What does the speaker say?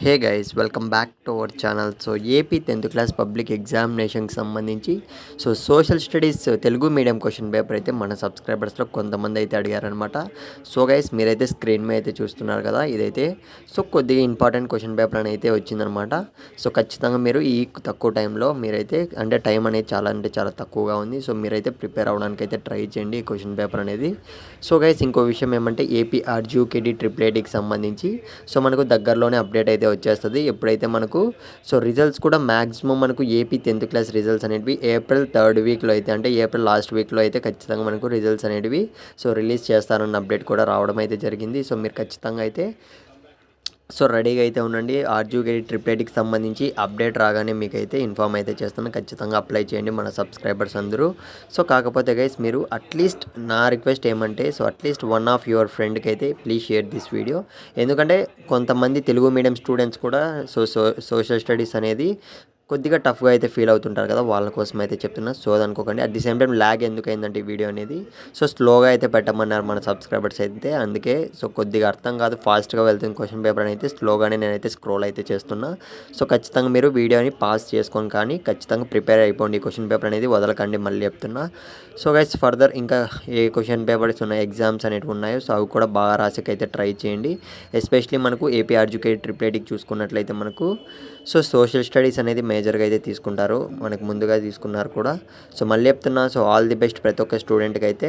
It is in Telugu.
Hey guys welcome back to our channel. So AP 10th class public ఎగ్జామినేషన్కి సంబంధించి social studies Telugu medium question paper అయితే మన సబ్స్క్రైబర్స్లో కొంతమంది అయితే అడిగారనమాట. సో గైస్ మీరైతే స్క్రీన్ మీద అయితే చూస్తున్నారు కదా, ఇదైతే కొద్దిగా ఇంపార్టెంట్ క్వశ్చన్ పేపర్ అని అయితే వచ్చిందనమాట. సో ఖచ్చితంగా మీరు ఈ తక్కువ టైంలో మీరైతే అంటే టైం అనేది చాలా తక్కువగా ఉంది. సో మీరైతే ప్రిపేర్ అవ్వడానికి అయితే ట్రై చేయండి ఈ క్వశ్చన్ పేపర్ అనేది. సో గైస్ ఇంకో విషయం ఏమంటే ఏపీ ఆర్జీయూకేడి ట్రిపుల్ ఐటీకి సంబంధించి మనకు దగ్గరలోనే అప్డేట్ అయితే వచ్చేస్తుంది. ఎప్పుడైతే మనకు రిజల్ట్స్ కూడా మ్యాక్సిమం మనకు ఏపీ 10th క్లాస్ రిజల్ట్స్ అనేటివి ఏప్రిల్ 3rd వీక్లో అయితే, అంటే ఏప్రిల్ లాస్ట్ వీక్లో అయితే ఖచ్చితంగా మనకు రిజల్ట్స్ అనేటివి రిలీజ్ చేస్తారన్న అప్డేట్ కూడా రావడం అయితే జరిగింది. సో మీరు ఖచ్చితంగా అయితే రెడీగా అయితే ఉండండి. ఆర్జీయూకేడి ట్రిపుల్ ఐటీకి సంబంధించి అప్డేట్ రాగానే మీకైతే ఇన్ఫామ్ అయితే చేస్తాను. ఖచ్చితంగా అప్లై చేయండి మన సబ్స్క్రైబర్స్ అందరూ. కాకపోతే గైస్ మీరు అట్లీస్ట్ నా రిక్వెస్ట్ ఏమంటే అట్లీస్ట్ వన్ ఆఫ్ యువర్ ఫ్రెండ్కి అయితే ప్లీజ్ షేర్ దిస్ వీడియో. ఎందుకంటే కొంతమంది తెలుగు మీడియం స్టూడెంట్స్ కూడా సోషల్ స్టడీస్ అనేది కొద్దిగా టఫ్గా అయితే ఫీల్ అవుతుంటారు కదా, వాళ్ళ కోసం అయితే చెప్తున్నా. సో అనుకోకండి. At the same time lag ఎందుకు అయిందంటే ఈ వీడియో అనేది స్లోగా అయితే పెట్టమన్నారు మన సబ్స్క్రైబర్స్ అయితే, అందుకే కొద్దిగా అర్థం కాదు, ఫాస్ట్గా వెళ్తుంది క్వశ్చన్ పేపర్ అయితే స్లోగానే నేనైతే స్క్రోల్ అయితే చేస్తున్నా. ఖచ్చితంగా మీరు వీడియోని పాస్ చేసుకొని కానీ ఖచ్చితంగా ప్రిపేర్ అయిపోండి. ఈ క్వశ్చన్ పేపర్ అనేది వదలకండి, మళ్ళీ చెప్తున్నా. గైస్ ఫర్దర్ ఇంకా ఏ క్వశ్చన్ పేపర్స్ ఉన్నాయి, ఎగ్జామ్స్ అనేవి ఉన్నాయో అవి కూడా బాగా రాసేకైతే ట్రై చేయండి. ఎస్పెషలీ మనకు ఏపీ ఆర్జీయూకేడి ట్రిపుల్ ఐటీకి చూసుకున్నట్లయితే మనకు సోషల్ స్టడీస్ అనేది మేజర్గా అయితే తీసుకుంటారు, మనకు ముందుగా తీసుకున్నారు కూడా. మళ్ళీ చెప్తున్నా. ఆల్ ది బెస్ట్ ప్రతి ఒక్క స్టూడెంట్కి అయితే.